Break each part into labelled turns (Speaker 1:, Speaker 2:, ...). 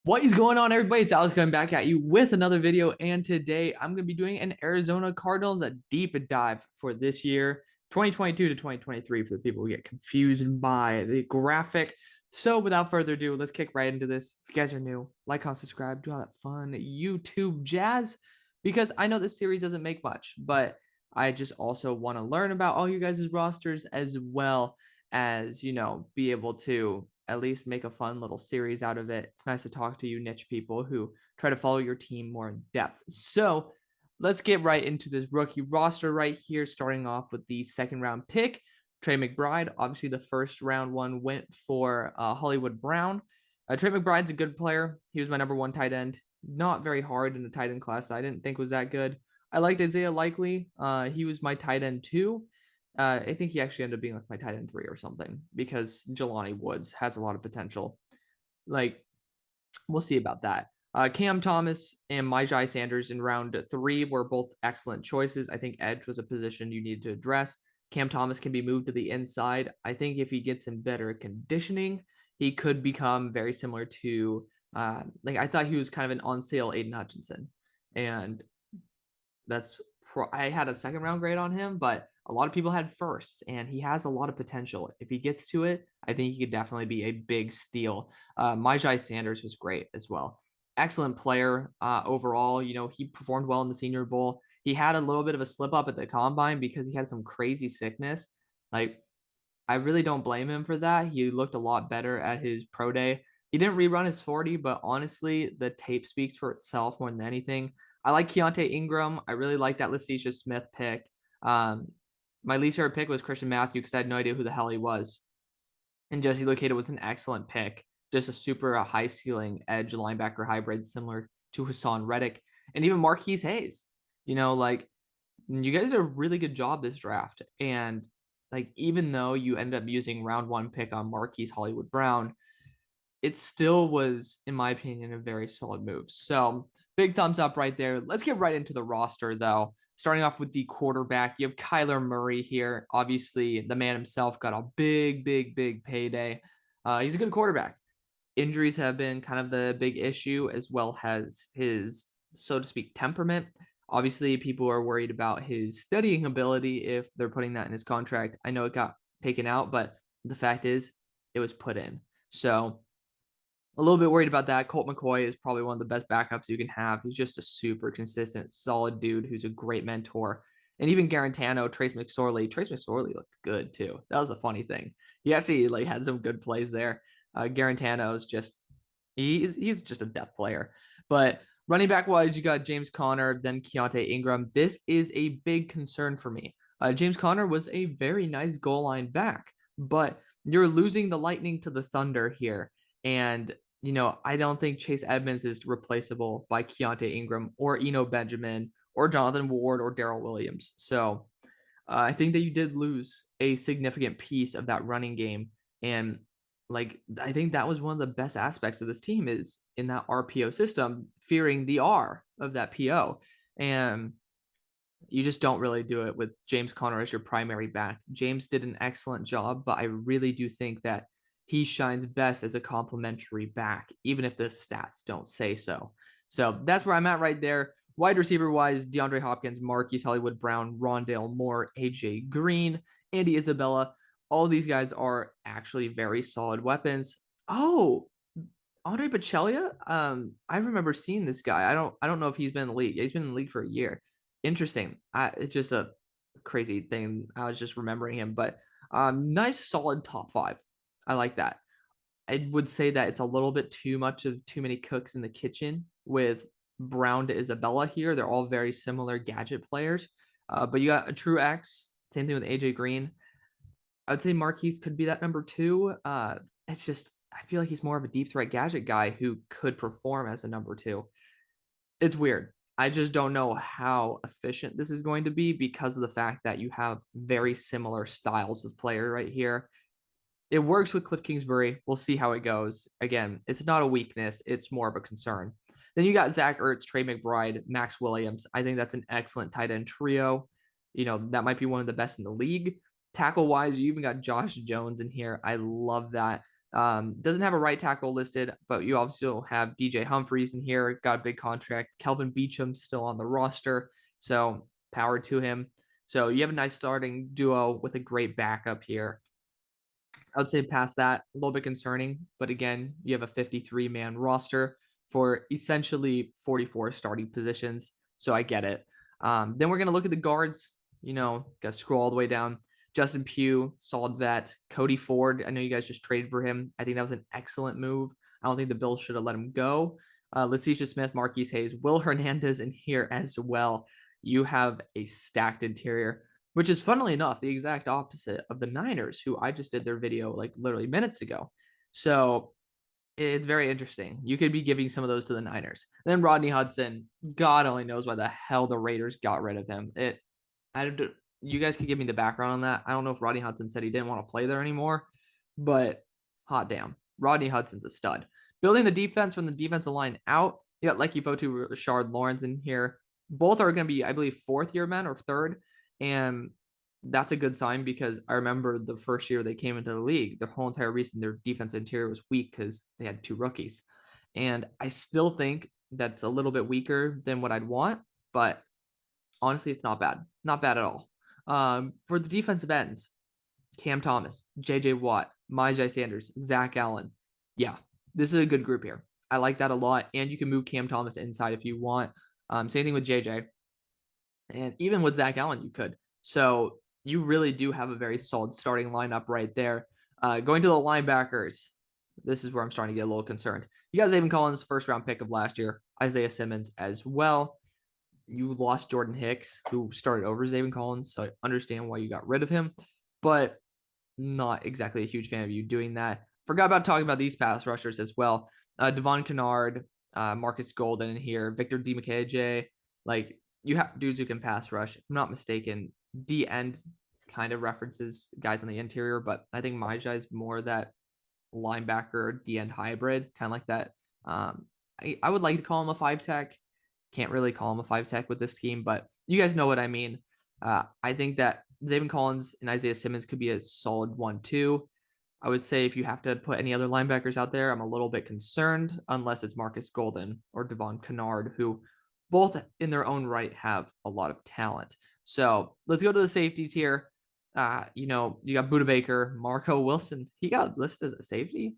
Speaker 1: What is going on, everybody? It's Alex coming back at you with another video, and today I'm going to be doing an Arizona Cardinals a deep dive for this year, 2022 to 2023, for the people who get confused by the graphic. So, without further ado, let's kick right into this. If you guys are new, like, comment, subscribe, do all that fun YouTube jazz, because I know this series doesn't make much, but I just also want to learn about all you guys' rosters as well as, be able to at least make a fun little series out of it. It's nice to talk to you niche people who try to follow your team more in depth. So let's get right into this rookie roster right here, starting off with the second round pick, Trey McBride. Obviously, the first round one went for Hollywood Brown. Trey McBride's a good player. He was my number one tight end. Not very hard in the tight end class that I didn't think was that good. I liked Isaiah Likely. He was my tight end too. I think he actually ended up being like my tight end 3 or something because Jelani Woods has a lot of potential. Like, we'll see about that. Cam Thomas and Myjai Sanders in round 3 were both excellent choices. I think edge was a position you need to address. Cam Thomas can be moved to the inside. I think if he gets in better conditioning, he could become very similar to, I thought he was kind of an on sale Aidan Hutchinson. And I had a second round grade on him, but a lot of people had first, and he has a lot of potential. If he gets to it, I think he could definitely be a big steal. Myjai Sanders was great as well. Excellent player overall. He performed well in the Senior Bowl. He had a little bit of a slip up at the combine because he had some crazy sickness. Like, I really don't blame him for that. He looked a lot better at his pro day. He didn't rerun his 40, but honestly, the tape speaks for itself more than anything. I like Keontae Ingram. I really like that Leticia Smith pick. Um, my least favorite pick was Christian Matthew because I had no idea who the hell he was. And Jesse Luketa was an excellent pick. Just a super high ceiling edge linebacker hybrid, similar to Hassan Reddick and even Marquise Hayes. You guys did a really good job this draft. And even though you end up using round 1 pick on Marquise Hollywood Brown, it still was, in my opinion, a very solid move. So big thumbs up right there. Let's get right into the roster, though. Starting off with the quarterback, you have Kyler Murray here. Obviously, the man himself got a big payday. He's a good quarterback. Injuries have been kind of the big issue, as well as his, so to speak, temperament. Obviously, people are worried about his studying ability if they're putting that in his contract. I know it got taken out, but the fact is, it was put in. So a little bit worried about that. Colt McCoy is probably one of the best backups you can have. He's just a super consistent, solid dude who's a great mentor. And even Garantano, Trace McSorley looked good too. That was the funny thing. He actually had some good plays there. Garantano is just he's just a depth player. But running back wise, you got James Conner, then Keontae Ingram. This is a big concern for me. James Conner was a very nice goal line back, but you're losing the lightning to the thunder here. And I don't think Chase Edmonds is replaceable by Keontae Ingram or Eno Benjamin or Jonathan Ward or Daryl Williams. So I think that you did lose a significant piece of that running game. And I think that was one of the best aspects of this team is in that RPO system, fearing the R of that PO. And you just don't really do it with James Conner as your primary back. James did an excellent job, but I really do think that he shines best as a complementary back, even if the stats don't say so. So that's where I'm at right there. Wide receiver wise, DeAndre Hopkins, Marquise Hollywood Brown, Rondale Moore, AJ Green, Andy Isabella. All these guys are actually very solid weapons. Oh, Andre Pachelia. I remember seeing this guy. I don't know if he's been in the league. He's been in the league for a year. Interesting. It's just a crazy thing. I was just remembering him, but nice, solid top 5. I like that. I would say that it's a little bit too much of too many cooks in the kitchen with Brown to Isabella here. They're all very similar gadget players. But you got a true X. Same thing with AJ Green. I would say Marquise could be that number 2. It's just I feel like he's more of a deep threat gadget guy who could perform as a number 2. It's weird. I just don't know how efficient this is going to be because of the fact that you have very similar styles of player right here. It works with Cliff Kingsbury. We'll see how it goes. Again, it's not a weakness. It's more of a concern. Then you got Zach Ertz, Trey McBride, Max Williams. I think that's an excellent tight end trio. That might be one of the best in the league. Tackle wise, you even got Josh Jones in here. I love that. Doesn't have a right tackle listed, but you also have DJ Humphries in here, got a big contract. Kelvin Beachum still on the roster, so power to him. So you have a nice starting duo with a great backup here. I would say past that, a little bit concerning, but again, you have a 53-man roster for essentially 44 starting positions, so I get it. Then we're going to look at the guards, got to scroll all the way down. Justin Pugh, solid vet. Cody Ford, I know you guys just traded for him. I think that was an excellent move. I don't think the Bills should have let him go. Leticia Smith, Marquise Hayes, Will Hernandez in here as well. You have a stacked interior, which is funnily enough the exact opposite of the Niners, who I just did their video like literally minutes ago. So it's very interesting. You could be giving some of those to the Niners. And then Rodney Hudson, God only knows why the hell the Raiders got rid of him. You guys could give me the background on that. I don't know if Rodney Hudson said he didn't want to play there anymore, but hot damn, Rodney Hudson's a stud. Building the defense from the defensive line out, you got Lecky Fotu, Rashard Lawrence in here. Both are going to be, I believe, fourth-year men or third, and that's a good sign because I remember the first year they came into the league, their whole entire reason their defense interior was weak because they had 2 rookies. And I still think that's a little bit weaker than what I'd want, but honestly, it's not bad. Not bad at all. For the defensive ends, Cam Thomas, J.J. Watt, Myjai Sanders, Zach Allen. Yeah, this is a good group here. I like that a lot, and you can move Cam Thomas inside if you want. Same thing with J.J. And even with Zach Allen, you could. So you really do have a very solid starting lineup right there. Going to the linebackers, this is where I'm starting to get a little concerned. You got Zaven Collins, first-round pick of last year. Isaiah Simmons as well. You lost Jordan Hicks, who started over Zaven Collins, so I understand why you got rid of him, but not exactly a huge fan of you doing that. Forgot about talking about these pass rushers as well. Devon Kennard, Marcus Golden in here, Victor DiMakeje. Like, you have dudes who can pass rush. If I'm not mistaken, D-end kind of references guys on the interior, but I think Myjai is more that linebacker D-end hybrid, kind of like that. I would like to call him a 5-tech. Can't really call him a 5-tech with this scheme, but you guys know what I mean. I think that Zaven Collins and Isaiah Simmons could be a solid 1-2. I would say if you have to put any other linebackers out there, I'm a little bit concerned, unless it's Marcus Golden or Devon Kennard, who both in their own right have a lot of talent. So let's go to the safeties here. You got Budda Baker, Marco Wilson. He got listed as a safety.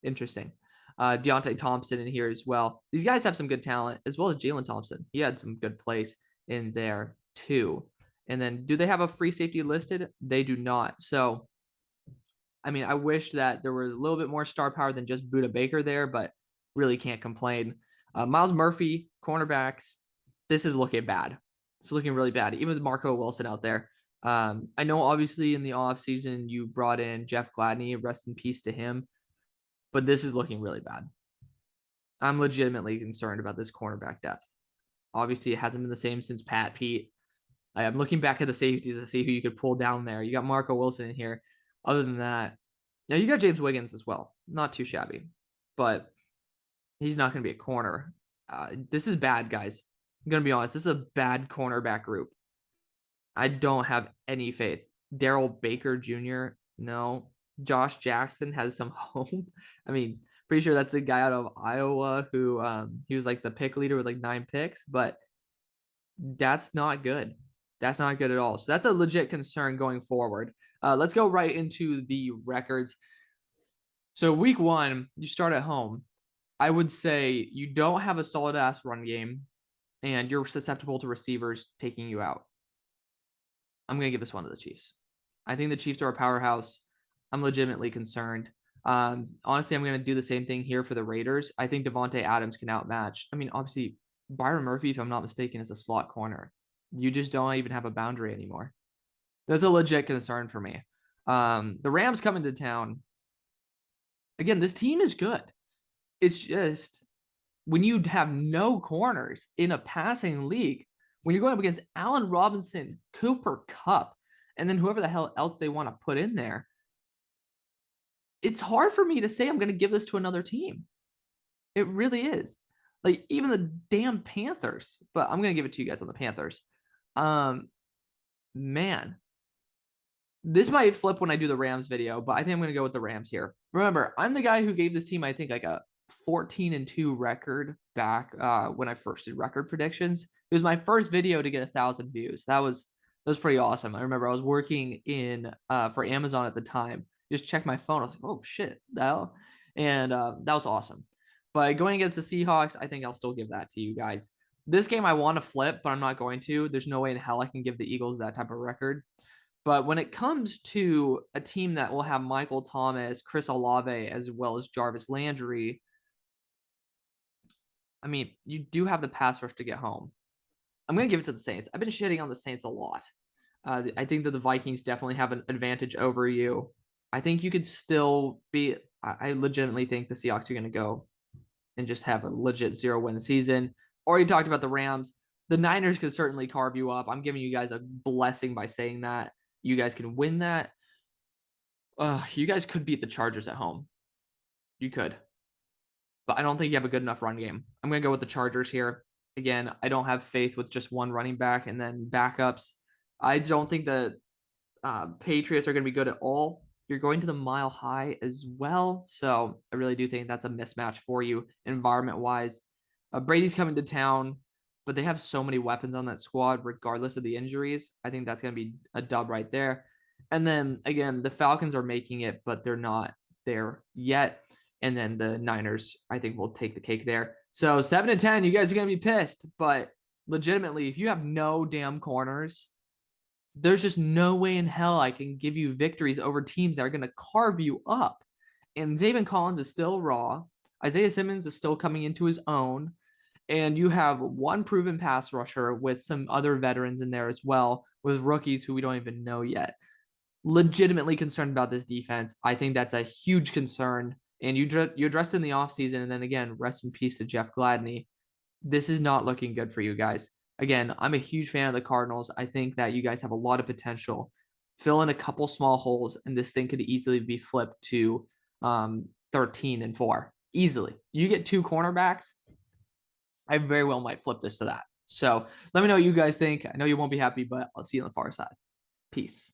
Speaker 1: Interesting. Deontay Thompson in here as well. These guys have some good talent, as well as Jalen Thompson. He had some good plays in there too. And then do they have a free safety listed? They do not. So, I mean, I wish that there was a little bit more star power than just Budda Baker there, but really can't complain. Miles Murphy, cornerbacks. This is looking bad. It's looking really bad, even with Marco Wilson out there. I know obviously in the offseason you brought in Jeff Gladney, rest in peace to him, but this is looking really bad. I'm legitimately concerned about this cornerback depth. Obviously, it hasn't been the same since Pat Pete. I'm looking back at the safeties to see who you could pull down there. You got Marco Wilson in here. Other than that, now you got James Wiggins as well. Not too shabby, but he's not going to be a corner. This is bad, guys. I'm going to be honest. This is a bad cornerback group. I don't have any faith. Daryl Baker Jr., no. Josh Jackson has some home. I mean, pretty sure that's the guy out of Iowa who he was like the pick leader with like 9 picks, but that's not good. That's not good at all. So that's a legit concern going forward. Let's go right into the records. So week 1, you start at home. I would say you don't have a solid ass run game and you're susceptible to receivers taking you out. I'm going to give this one to the Chiefs. I think the Chiefs are a powerhouse. I'm legitimately concerned. Honestly, I'm going to do the same thing here for the Raiders. I think Devontae Adams can outmatch. I mean, obviously, Byron Murphy, if I'm not mistaken, is a slot corner. You just don't even have a boundary anymore. That's a legit concern for me. The Rams come into town. Again, this team is good. It's just when you have no corners in a passing league, when you're going up against Allen Robinson, Cooper Kupp, and then whoever the hell else they want to put in there, it's hard for me to say I'm going to give this to another team. It really is. Like, even the damn Panthers, but I'm going to give it to you guys on the Panthers. Man, This might flip when I do the Rams video, but I think I'm going to go with the Rams here. Remember, I'm the guy who gave this team, I think, like a 14-2 record back when I first did record predictions. It was my first video to get 1,000 views. That was pretty awesome. I remember I was working in for Amazon at the time. Just checked my phone. I was like, oh shit, and that was awesome. But going against the Seahawks, I think I'll still give that to you guys. This game I want to flip, but I'm not going to. There's no way in hell I can give the Eagles that type of record. But when it comes to a team that will have Michael Thomas, Chris Olave, as well as Jarvis Landry, I mean, you do have the pass rush to get home. I'm going to give it to the Saints. I've been shitting on the Saints a lot. I think that the Vikings definitely have an advantage over you. I think you could still be. I legitimately think the Seahawks are going to go and just have a legit 0-win season. Or you talked about the Rams. The Niners could certainly carve you up. I'm giving you guys a blessing by saying that. You guys can win that. You guys could beat the Chargers at home. You could. But I don't think you have a good enough run game. I'm going to go with the Chargers here. Again, I don't have faith with just one running back and then backups. I don't think the Patriots are going to be good at all. You're going to the Mile High as well. So I really do think that's a mismatch for you environment-wise. Brady's coming to town, but they have so many weapons on that squad regardless of the injuries. I think that's going to be a dub right there. And then, again, the Falcons are making it, but they're not there yet. And then the Niners, I think, will take the cake there. So 7-10, you guys are going to be pissed. But legitimately, if you have no damn corners, there's just no way in hell I can give you victories over teams that are going to carve you up. And Zaven Collins is still raw. Isaiah Simmons is still coming into his own. And you have one proven pass rusher with some other veterans in there as well, with rookies who we don't even know yet. Legitimately concerned about this defense. I think that's a huge concern. And you addressed in the offseason, and then again, rest in peace to Jeff Gladney. This is not looking good for you guys. Again, I'm a huge fan of the Cardinals. I think that you guys have a lot of potential. Fill in a couple small holes, and this thing could easily be flipped to 13-4. Easily. You get 2 cornerbacks, I very well might flip this to that. So let me know what you guys think. I know you won't be happy, but I'll see you on the far side. Peace.